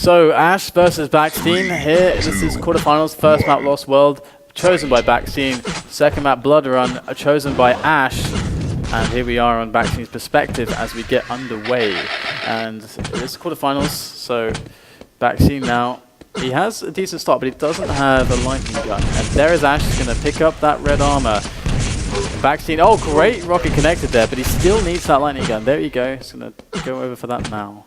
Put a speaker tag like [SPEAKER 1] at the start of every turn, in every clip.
[SPEAKER 1] So Ash versus Baksteen here. This is quarterfinals, first map Lost World, chosen by Baksteen. Second map Blood Run, chosen by Ash. And here we are on Baksteen's perspective as we get underway. And it's quarterfinals, so Baksteen now, he has a decent start, but he doesn't have a lightning gun. And there is Ash, he's going to pick up that red armor. Baksteen, oh great rocket connected there, but he still needs that lightning gun. There you go, he's going to go over for that now.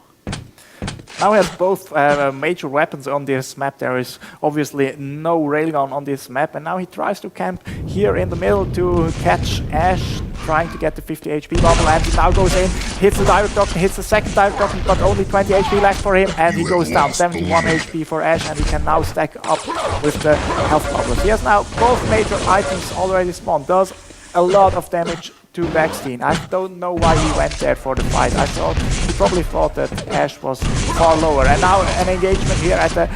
[SPEAKER 2] Now he has both major weapons on this map. There is obviously no railgun on this map, and now he tries to camp here in the middle to catch Ash, trying to get the 50 HP bubble, and he now goes in, hits the direct doctor, hits the second direct doctor, but only 20 HP left for him, and he goes down. 71 HP for Ash, and he can now stack up with the health bubbles. He has now both major items already spawned, does a lot of damage to Baksteen. I don't know why he went there for the fight. He probably thought that Ash was far lower. And now an engagement here at the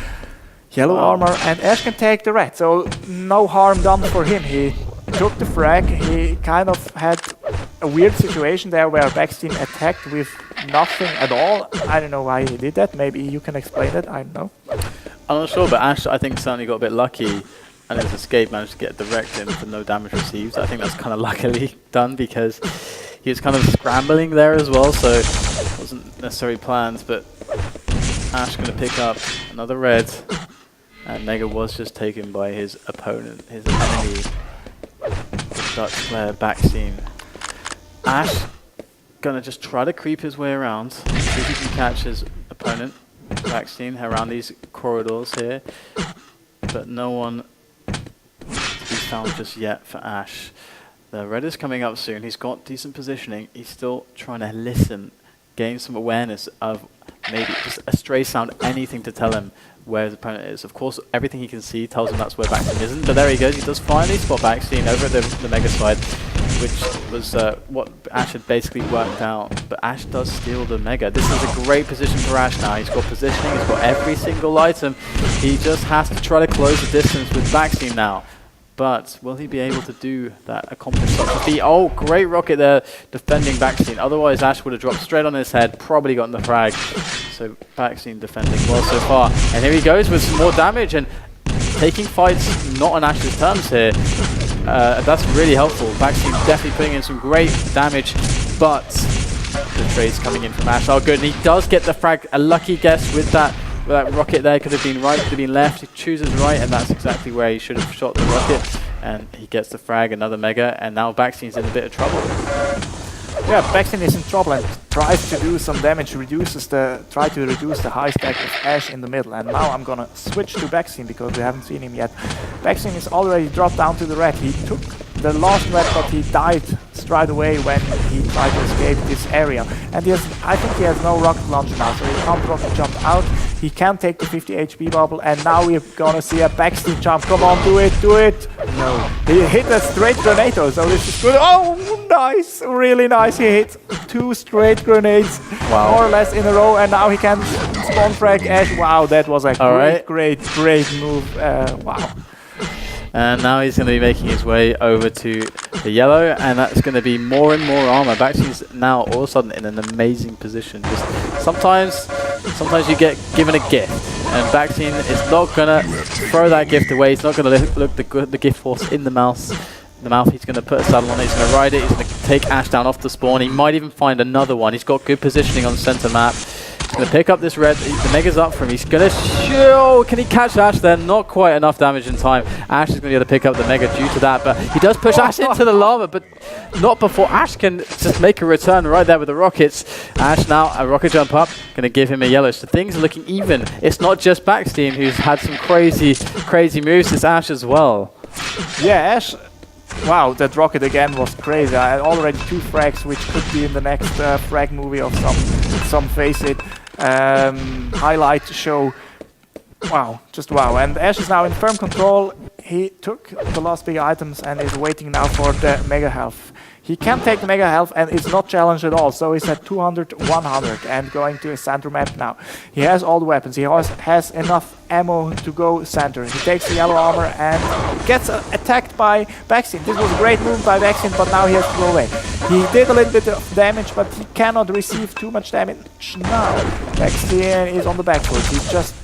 [SPEAKER 2] yellow armor, and Ash can take the red. So no harm done for him. He took the frag. He kind of had a weird situation there where Baksteen attacked with nothing at all. I don't know why he did that. Maybe you can explain it. I don't know.
[SPEAKER 1] I'm not sure, but Ash, I think, certainly got a bit lucky. And his escape managed to get direct in for no damage received. I think that's kind of luckily done because he was kind of scrambling there as well, so it wasn't necessarily planned. But Ash going to pick up another red, and Mega was just taken by his opponent, his enemy, the Dutch player Baksteen. Ash going to just try to creep his way around, see if he can catch his opponent, Baksteen, around these corridors here, but no one found just yet for Ash. The red is coming up soon. He's got decent positioning. He's still trying to listen, gain some awareness of maybe just a stray sound, anything to tell him where his opponent is. Of course, everything he can see tells him that's where Baksteen isn't, but there he goes. He does finally spot Baksteen over at the mega side, which was what Ash had basically worked out. But Ash does steal the mega. This is a great position for Ash now. He's got positioning, he's got every single item. He just has to try to close the distance with Baksteen now. But will he be able to do that, accomplish such a feat? Oh, great rocket there, defending Baksteen. Otherwise, Ash would have dropped straight on his head, probably gotten the frag. So Baksteen defending well so far. And here he goes with some more damage and taking fights not on Ash's terms here. That's really helpful. Baksteen definitely putting in some great damage, but the trades coming in from Ash are good. And he does get the frag, a lucky guess with that. That rocket there could have been right, could have been left. He chooses right, and that's exactly where he should have shot the rocket. And he gets the frag, another mega, and now Baksteen's in a bit of trouble.
[SPEAKER 2] Yeah, Baksteen is in trouble and tries to do some damage, try to reduce the high stack of Ash in the middle. And now I'm gonna switch to Baksteen because we haven't seen him yet. Baksteen is already dropped down to the red. He took the last red, but he died straight away when he tried to escape this area. And I think he has no rocket launcher now, so he can't rocket jump out. He can take the 50 HP bubble, and now we're gonna see a Baksteen jump. Come on, do it, do it! No. He hit a straight grenade though, so this is good. Oh, nice, really nice. He hit 2 straight grenades, more or less in a row, and now he can spawn frag Ash. Wow, that was a great move. Wow.
[SPEAKER 1] And now he's going to be making his way over to the yellow, and that's going to be more and more armor. Baksteen's now all of a sudden in an amazing position. Just sometimes you get given a gift, and Baksteen is not going to throw that gift away. He's not going to look the gift horse in the mouth. He's going to put a saddle on it, he's going to ride it, he's going to take Ash down off the spawn. He might even find another one. He's got good positioning on the center map. He's going to pick up this red. The mega's up for him. He's going to show. Can he catch Ash there? Not quite enough damage in time. Ash is going to be able to pick up the mega due to that, but he does push Ash into the lava, but not before Ash can just make a return right there with the rockets. Ash now, a rocket jump up, going to give him a yellow. So things are looking even. It's not just Baksteen who's had some crazy moves. It's Ash as well.
[SPEAKER 2] Yeah, Ash. Wow, that rocket again was crazy. Already 2 frags, which could be in the next frag movie of some FACEIT highlight show. Wow, just wow. And Ash is now in firm control. He took the last big items and is waiting now for the mega health. He can take the Mega Health and it's not challenged at all. So he's at 200, 100 and going to a center map now. He has all the weapons. He has enough ammo to go center. He takes the yellow armor and gets attacked by Baksteen. This was a great move by Baksteen, but now he has to go away. He did a little bit of damage, but he cannot receive too much damage now. Baksteen is on the back foot. He's just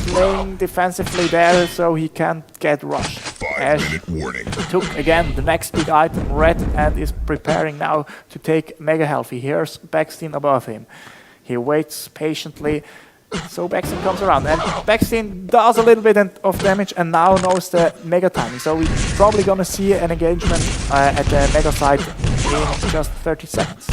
[SPEAKER 2] playing defensively there so he can't get rushed. Ash took again the next big item, red, and is preparing now to take Mega Health. He hears Baksteen above him. He waits patiently. So Baksteen comes around, and Baksteen does a little bit of damage and now knows the Mega timing. So we're probably gonna see an engagement at the Mega side in just 30 seconds.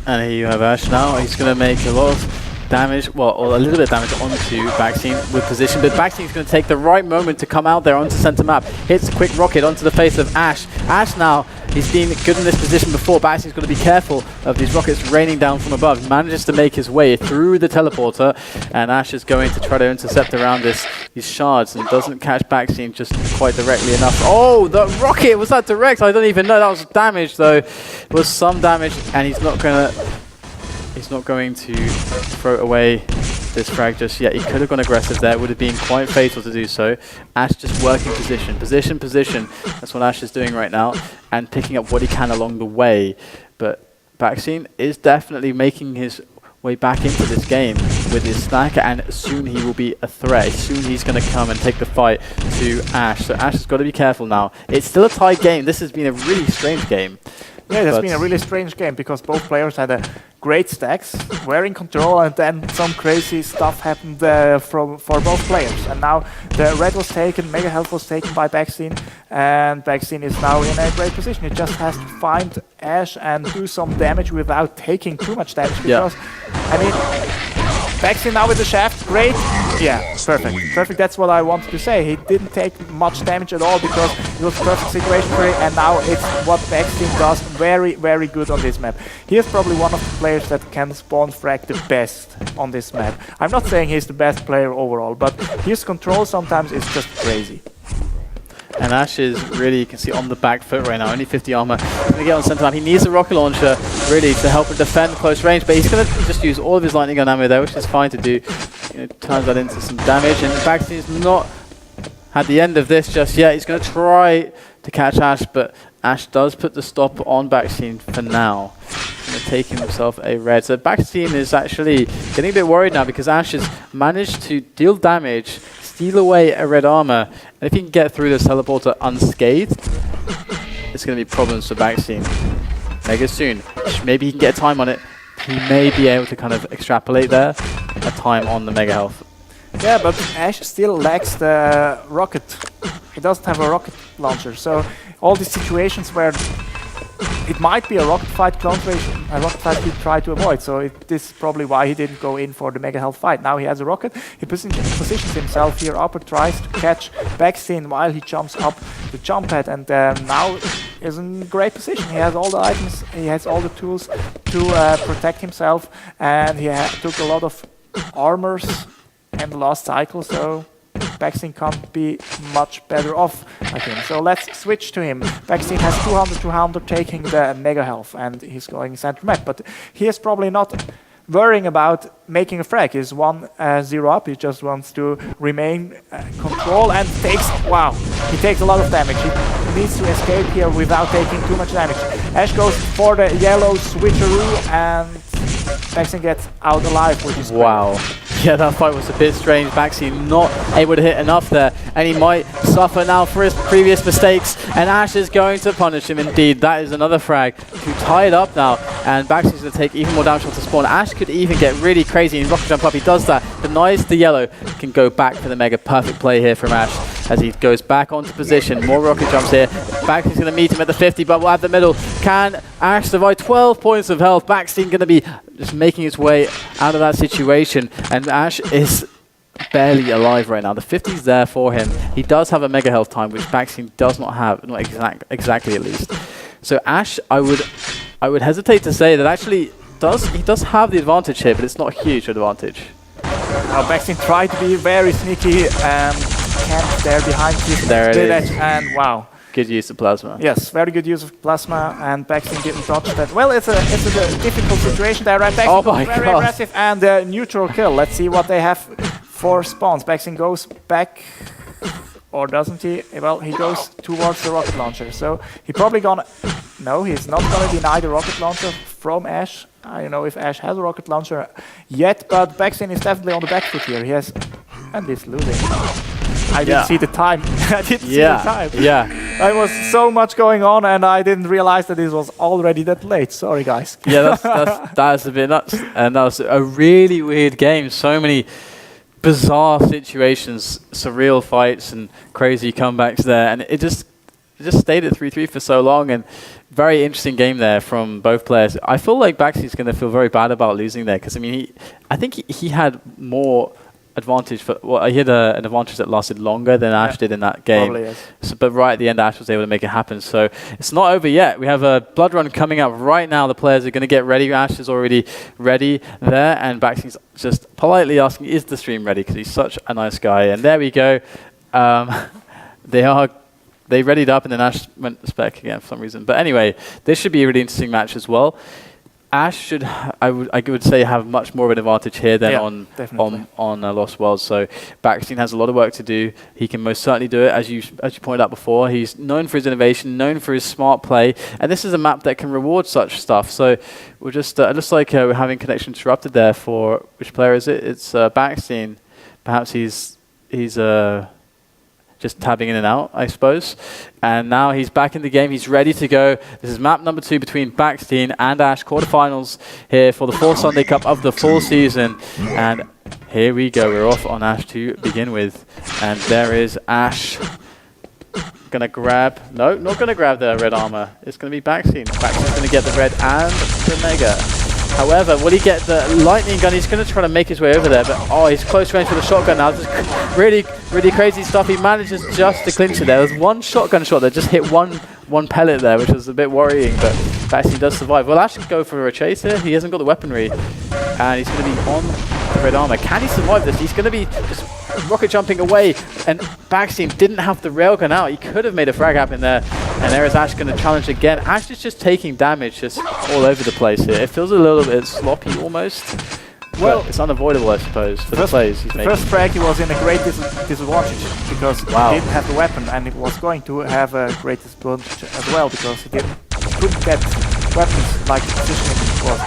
[SPEAKER 1] And here you have Ash now. He's gonna make a lot of damage, well, or a little bit of damage onto Baksteen with position, but Baksteen's going to take the right moment to come out there onto center map. Hits a quick rocket onto the face of Ash. Ash now, he's been good in this position before. Baksteen's got to be careful of these rockets raining down from above. He manages to make his way through the teleporter, and Ash is going to try to intercept around these shards and doesn't catch Baksteen just quite directly enough. Oh, the rocket! Was that direct? I don't even know. That was damage, though. It was some damage, and he's not going to throw away this frag just yet. He could have gone aggressive there. It would have been quite fatal to do so. Ash just working position. Position. That's what Ash is doing right now. And picking up what he can along the way. But Baksteen is definitely making his way back into this game with his snack. And soon he will be a threat. Soon he's going to come and take the fight to Ash. So Ash has got to be careful now. It's still a tight game. This has been a really strange game.
[SPEAKER 2] Yeah, it's been a really strange game because both players had a great stacks, were in control, and then some crazy stuff happened for both players. And now the red was taken, Mega Health was taken by Baksteen, and Baksteen is now in a great position. He just has to find Ash and do some damage without taking too much damage because, I mean, Baksteen now with the shaft, great. Yeah, perfect. That's what I wanted to say. He didn't take much damage at all because it was a perfect situation for him, and now it's what Baksteen does very, very good on this map. He is probably one of the players that can spawn frag the best on this map. I'm not saying he's the best player overall, but his control sometimes is just crazy.
[SPEAKER 1] And Ash is really, you can see, on the back foot right now, only 50 armor. He's going to get on center map. He needs a rocket launcher, really, to help him defend close range, but he's going to just use all of his lightning gun ammo there, which is fine to do. Turns that into some damage, and Baksteen's not at the end of this just yet. He's going to try to catch Ash, but Ash does put the stop on Baksteen for now. He's going to take himself a red. So Baksteen is actually getting a bit worried now because Ash has managed to deal damage, steal away a red armor, and if he can get through this teleporter unscathed, it's going to be problems for Baksteen. Mega soon. Maybe he can get a time on it. He may be able to kind of extrapolate there a time on the Mega Health.
[SPEAKER 2] Yeah, but Ash still lacks the rocket. He doesn't have a rocket launcher, so all these situations where it might be a rocket fight a rocket fight he tried to avoid, so this is probably why he didn't go in for the Mega Health fight. Now he has a rocket, he positions himself here upper, tries to catch Baksteen while he jumps up the jump pad, and now is in great position. He has all the items, he has all the tools to protect himself, and he took a lot of armors in the last cycle, so Baksteen can't be much better off, I think. So let's switch to him. Baksteen has 200 taking the Mega Health, and he's going center map, but he is probably not worrying about making a frag. He's 1-0 up, he just wants to remain control and takes, wow, he takes a lot of damage. He needs to escape here without taking too much damage. Ash goes for the yellow switcheroo, and Baksteen gets out alive, which is
[SPEAKER 1] wow. Great. Yeah, that fight was a bit strange. Baksteen not able to hit enough there, and he might suffer now for his previous mistakes, and Ash is going to punish him indeed. That is another frag to tie it up now, and Baksteen's going to take even more damage from the spawn. Ash could even get really crazy and rocket jump up. He does that, denies the yellow, can go back for the Mega. Perfect play here from Ash as he goes back onto position. More rocket jumps here. Baksteen's going to meet him at the 50, but at the middle. Can Ash survive? 12 points of health. Baksteen going to be just making his way out of that situation, and Ash is barely alive right now. The 50's there for him. He does have a Mega Health time, which Baksteen does not have, not exactly at least. So Ash, I would hesitate to say that actually he does have the advantage here, but it's not a huge advantage.
[SPEAKER 2] Now Baksteen tried to be very sneaky and camped there behind his village, and wow,
[SPEAKER 1] Good use of plasma.
[SPEAKER 2] Yes, very good use of plasma, and Baksteen didn't dodge that. Well, it's a difficult situation there, and Baksteen
[SPEAKER 1] my
[SPEAKER 2] very
[SPEAKER 1] God.
[SPEAKER 2] aggressive and neutral kill. Let's see what they have for spawns. Baksteen goes back, or doesn't he? Well, he goes towards the rocket launcher, so he probably gonna... No, he's not gonna deny the rocket launcher from Ash. I don't know if Ash has a rocket launcher yet, but Baksteen is definitely on the back foot here. He has... And he's losing. I didn't see the time. I didn't see the time.
[SPEAKER 1] Yeah.
[SPEAKER 2] There was so much going on, and I didn't realize that it was already that late. Sorry, guys.
[SPEAKER 1] Yeah, that's a bit nuts. And that was a really weird game. So many bizarre situations, surreal fights, and crazy comebacks there. And it just stayed at 3-3 for so long. And very interesting game there from both players. I feel like Baksteen's going to feel very bad about losing there because I mean, I think he had more advantage for. Well, he had an advantage that lasted longer than Ash did in that game.
[SPEAKER 2] Probably, yes.
[SPEAKER 1] So, but right at the end, Ash was able to make it happen. So it's not over yet. We have a blood run coming up right now. The players are going to get ready. Ash is already ready there, and Baksteen's just politely asking, "Is the stream ready?" Because he's such a nice guy. And there we go. They readied up, and then Ash went spec again for some reason. But anyway, this should be a really interesting match as well. Ash should, I would say, have much more of an advantage here than on Lost Worlds. So Baksteen has a lot of work to do. He can most certainly do it, as you pointed out before. He's known for his innovation, known for his smart play, and this is a map that can reward such stuff. So we're just, it looks like we're having connection interrupted there for, which player is it? It's Baksteen. Perhaps he's just tabbing in and out, I suppose. And now he's back in the game. He's ready to go. This is map number 2 between Baksteen and Ash. Quarterfinals here for the 4th Sunday Cup of the full season. And here we go. We're off on Ash to begin with. And there is Ash. Gonna grab... No, not gonna grab the red armor. It's gonna be Baksteen. Baksteen's gonna get the red and the mega. However, will he get the lightning gun? He's going to try to make his way over there, but oh, he's close range for the shotgun now. This is really, really crazy stuff. He manages just to clinch it there. There's one shotgun shot that just hit one pellet there, which was a bit worrying, but Baksteen does survive. Well, Ash should go for a chase here. He hasn't got the weaponry, and he's going to be on the red armor. Can he survive this? He's going to be just rocket jumping away, and Baksteen didn't have the railgun out. He could have made a frag happen there, and there is Ash going to challenge again. Ash is just taking damage just all over the place here. It feels a little bit sloppy almost. Well, it's unavoidable, I suppose, for the plays he's making.
[SPEAKER 2] First frag, he was in a great disadvantage because he didn't have the weapon, and it was going to have a great disadvantage as well because he couldn't get weapons like the positioning was.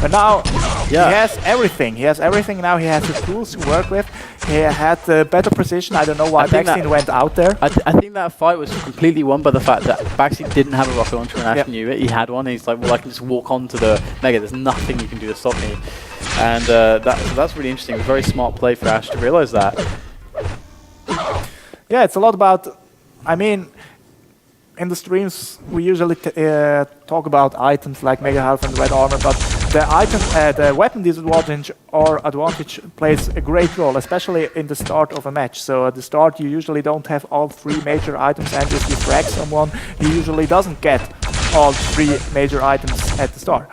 [SPEAKER 2] But now he has everything. He has everything now. He has the tools to work with. He had better precision. I don't know why Baksteen went out there.
[SPEAKER 1] I think that fight was completely won by the fact that Baksteen didn't have a rocket launcher and Ash knew it. He had one. And he's like, well, I can just walk onto the mega. There's nothing you can do to stop me. And so that's really interesting. A very smart play for Ash to realize that. Yeah,
[SPEAKER 2] it's a lot about... I mean... In the streams, we usually talk about items like Mega Health and Red Armor, but the weapon disadvantage or advantage plays a great role, especially in the start of a match. So at the start, you usually don't have all 3 major items, and if you frag someone, he usually doesn't get all 3 major items at the start.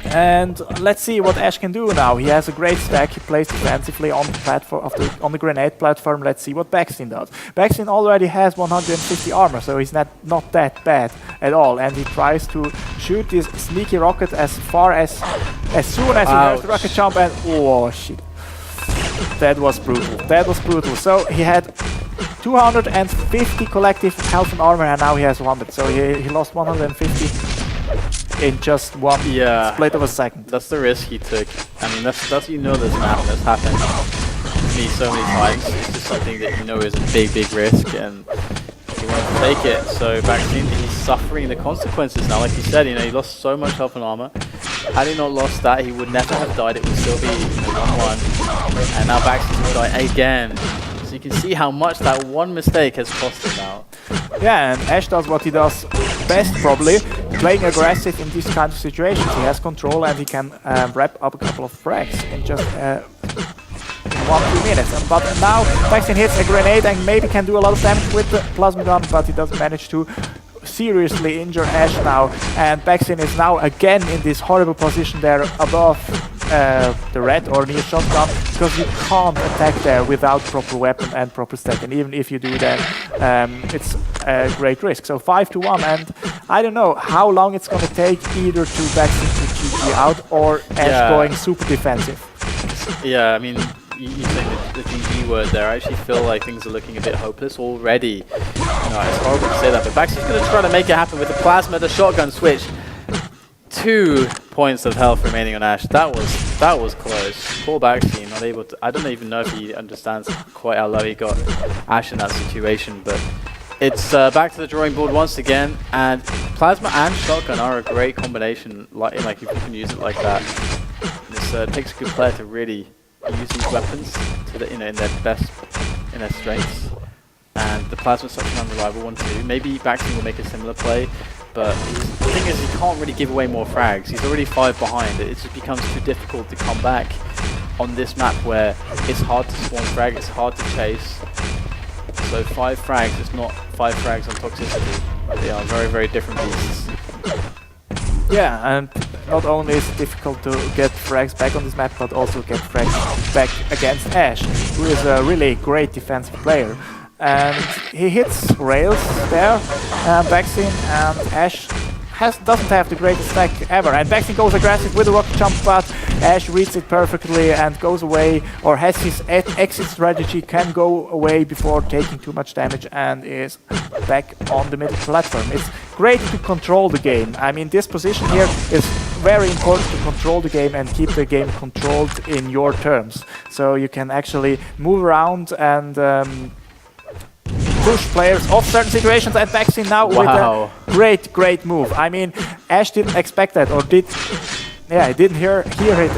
[SPEAKER 2] And let's see what Ash can do now. He has a great stack. He plays defensively on the platform, on the grenade platform. Let's see what Baksteen does. Baksteen already has 150 armor, so he's not that bad at all. And he tries to shoot this sneaky rocket as soon as he hears the rocket jump. And oh shit, that was brutal. That was brutal. So he had 250 collective health and armor, and now he has 100. So he lost 150. In just one split of a second.
[SPEAKER 1] That's the risk he took. I mean, that's this map that's happened to me so many times. It's just something that you know is a big risk, and he wants to take it. So Baksteen, he's suffering the consequences now. Like you said, he lost so much health and armor. Had he not lost that, he would never have died. It would still be 1-1. And now Baksteen's going to die again. So you can see how much that one mistake has cost him now.
[SPEAKER 2] Yeah, and Ash does what he does best, probably, playing aggressive in these kind of situations. He has control, and he can wrap up a couple of frags in just 1-2 minutes. But now Baksteen hits a grenade and maybe can do a lot of damage with the plasma gun, but he doesn't manage to seriously injure Ash now. And Baksteen is now again in this horrible position there above the red or near shotgun, because you can't attack there without proper weapon and proper stack, and even if you do that, it's a great risk. So 5-1, and I don't know how long it's going to take either to Baksteen to GG out or Ash going super defensive.
[SPEAKER 1] Yeah, I mean, you saying the GG word there, I actually feel like things are looking a bit hopeless already. You know, it's horrible to say that, but Baksteen's going to try to make it happen with the plasma, the shotgun switch. 2 points of health remaining on Ash. That was close. Poor Baksteen, not able to. I don't even know if he understands quite how low he got Ash in that situation, but it's back to the drawing board once again. And plasma and shotgun are a great combination. Like if you can use it like that, this takes a good player to really use these weapons to in their best, in their strengths. And the plasma is such an unreliable one too. Maybe Baksteen will make a similar play. But the thing is, he can't really give away more frags. He's already 5 behind. It just becomes too difficult to come back on this map where it's hard to spawn frag, it's hard to chase. So 5 frags is not 5 frags on toxicity. They are very, very different beasts.
[SPEAKER 2] Yeah, and not only is it difficult to get frags back on this map, but also get frags back against Ash, who is a really great defensive player. And he hits rails there, Baksteen, and Ash doesn't have the greatest stack ever. And Baksteen goes aggressive with the rocket jump, but Ash reads it perfectly and goes away, or has his exit strategy, can go away before taking too much damage, and is back on the middle platform. It's great to control the game. I mean, this position here is very important to control the game and keep the game controlled in your terms. So you can actually move around and push players off certain situations, and Baksteen now with a great move. I mean, Ash didn't expect that, or he didn't hear it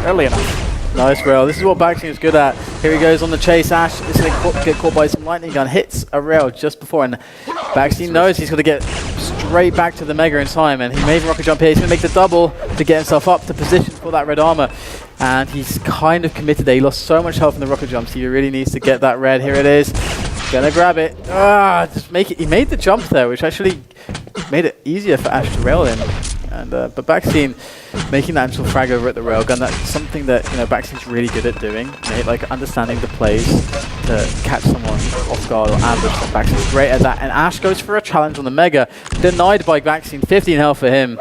[SPEAKER 2] early enough.
[SPEAKER 1] Nice rail. This is what Baksteen is good at. Here he goes on the chase. Ash is going to get caught by some lightning gun. Hits a rail just before, and Baksteen knows he's got to get straight back to the Mega in time, and he made a rocket jump here. He's going to make the double to get himself up to position for that red armor. And he's kind of committed there. He lost so much health in the rocket jumps. He really needs to get that red. Here it is. Gonna grab it. Just make it. He made the jump there, which actually made it easier for Ash to rail in. And but Baksteen making that actual frag over at the railgun. That's something that Baksteen's really good at doing. Like understanding the plays to catch someone off guard or ambush. Baksteen's great at that. And Ash goes for a challenge on the Mega, denied by Baksteen. 15 health for him.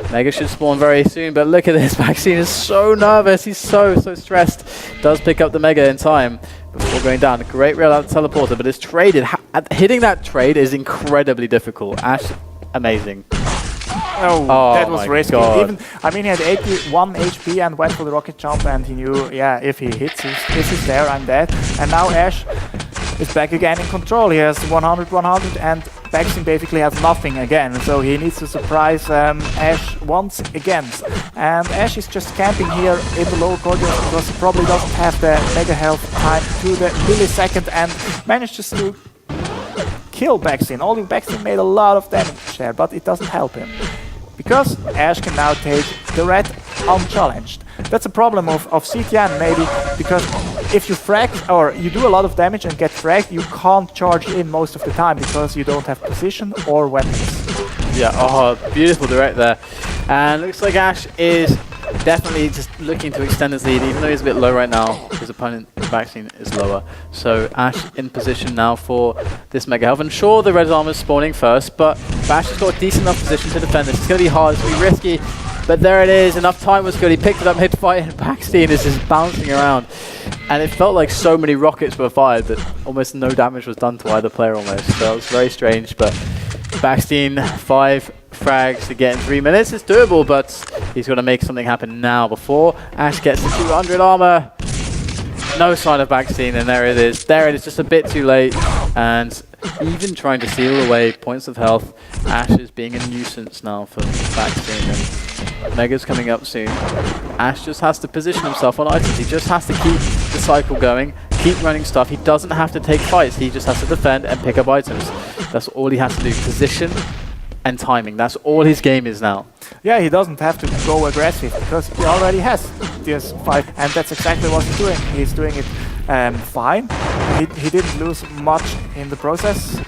[SPEAKER 1] Mega should spawn very soon, but look at this. Baksteen is so nervous. He's so stressed. Does pick up the Mega in time before going down. A great rail out the teleporter, but it's traded. Hitting that trade is incredibly difficult. Ash, amazing.
[SPEAKER 2] Oh, that was risky.
[SPEAKER 1] God.
[SPEAKER 2] Even, I mean, he had 81 HP and went for the rocket jump, and he knew, yeah, if he hits, if he's there, I'm dead. And now Ash is back again in control. He has 100, and Baksteen basically has nothing again, so he needs to surprise Ash once again. And Ash is just camping here in the lower corridors because he probably doesn't have the Mega health time to the millisecond, and manages to kill Baksteen. Although Baksteen made a lot of damage there, but it doesn't help him, because Ash can now take the red unchallenged. That's a problem of CTN maybe, because if you frag or you do a lot of damage and get fragged, you can't charge in most of the time because you don't have position or weapons.
[SPEAKER 1] Yeah, beautiful direct there. And looks like Ash is definitely just looking to extend his lead, even though he's a bit low right now. His opponent, Baksteen, is lower. So Ash in position now for this Mega health. And sure, the red armor is spawning first, but Ash has got a decent enough position to defend this. It's going to be hard, it's going to be risky, but there it is. Enough time was good. He picked it up mid-fight, and Baksteen is just bouncing around. And it felt like so many rockets were fired that almost no damage was done to either player almost. So it was very strange, but Baksteen, 5 frags to get in 3 minutes. It's doable, but he's got to make something happen now before Ash gets to 200 armor. No sign of Baksteen, and there it is. There it is, just a bit too late. And even trying to seal away points of health, Ash is being a nuisance now for Baksteen. And Mega's coming up soon. Ash just has to position himself on items. He just has to keep the cycle going, keep running stuff. He doesn't have to take fights. He just has to defend and pick up items. That's all he has to do. Position and timing. That's all his game is now.
[SPEAKER 2] Yeah, he doesn't have to go aggressive because he already has this fight, and that's exactly what he's doing. He's doing it fine. He didn't lose much in the process.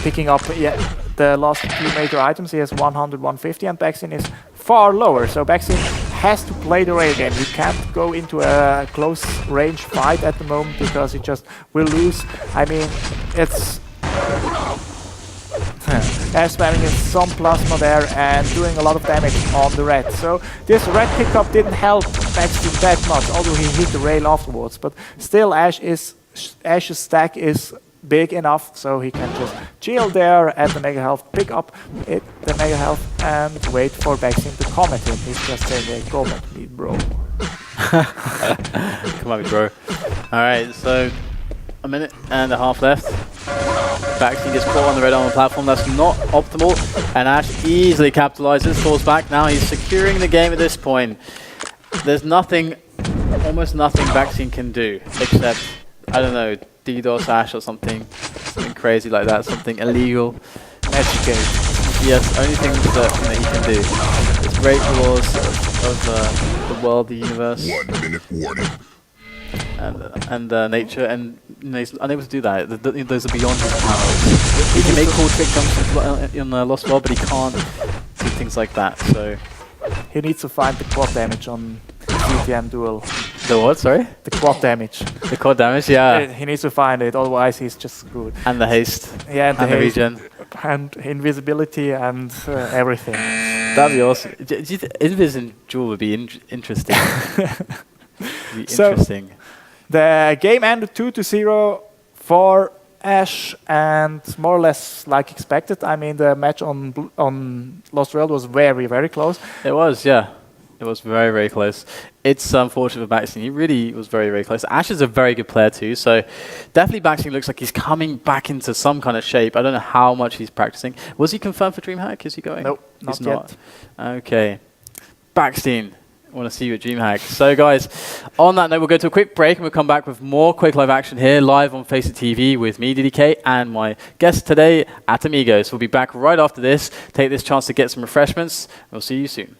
[SPEAKER 2] Picking up the last 2 major items, he has 100, 150, and Baksteen is far lower. So Baksteen has to play the rail game. He can't go into a close range fight at the moment because he just will lose. I mean, it's Ash spamming in some plasma there and doing a lot of damage on the red. So this red pickup didn't help Baksteen that much, although he hit the rail afterwards. But still, Ash's stack is big enough, so he can just chill there at the mega health, pick up the mega health, and wait for Baksteen to come at him. He's just saying, hey, come at me, bro.
[SPEAKER 1] Come on, bro. Alright, so a minute and a half left. Baksteen gets caught on the red armor platform. That's not optimal. And Ash easily capitalizes, falls back. Now he's securing the game at this point. There's nothing, almost nothing Baksteen can do except, I don't know, DDoS Ash or something crazy like that, something illegal.
[SPEAKER 2] Educate.
[SPEAKER 1] Yes, only things that he can do. It's break the laws of the world, the universe.
[SPEAKER 3] 1 minute warning.
[SPEAKER 1] And nature, and he's unable to do that. Those are beyond his powers. He can make cool trick jumps in Lost World, but he can't do things like that. So
[SPEAKER 2] he needs to find the quad damage on CTM duel.
[SPEAKER 1] The what? Sorry?
[SPEAKER 2] The quad damage.
[SPEAKER 1] The quad damage, yeah.
[SPEAKER 2] He needs to find it, otherwise he's just screwed.
[SPEAKER 1] And the haste.
[SPEAKER 2] Yeah, and the haste.
[SPEAKER 1] Regen.
[SPEAKER 2] And invisibility and everything.
[SPEAKER 1] That'd be awesome. Invis and Jewel would be interesting.
[SPEAKER 2] So,
[SPEAKER 1] interesting.
[SPEAKER 2] The game ended 2-0 for Ash, and more or less like expected. I mean, the match on Lost World was very, very close.
[SPEAKER 1] It was, yeah. It was very, very close. It's unfortunate for Baksteen. He really was very, very close. Ash is a very good player too, so definitely Baksteen looks like he's coming back into some kind of shape. I don't know how much he's practicing. Was he confirmed for DreamHack? Is he going?
[SPEAKER 2] Nope,
[SPEAKER 1] he's
[SPEAKER 2] not yet.
[SPEAKER 1] Okay. Baksteen, I want to see you at DreamHack. So guys, on that note, we'll go to a quick break and we'll come back with more quick live action here, live on FACEIT TV with me, DDK, and my guest today, Atomigos. We'll be back right after this. Take this chance to get some refreshments. We'll see you soon.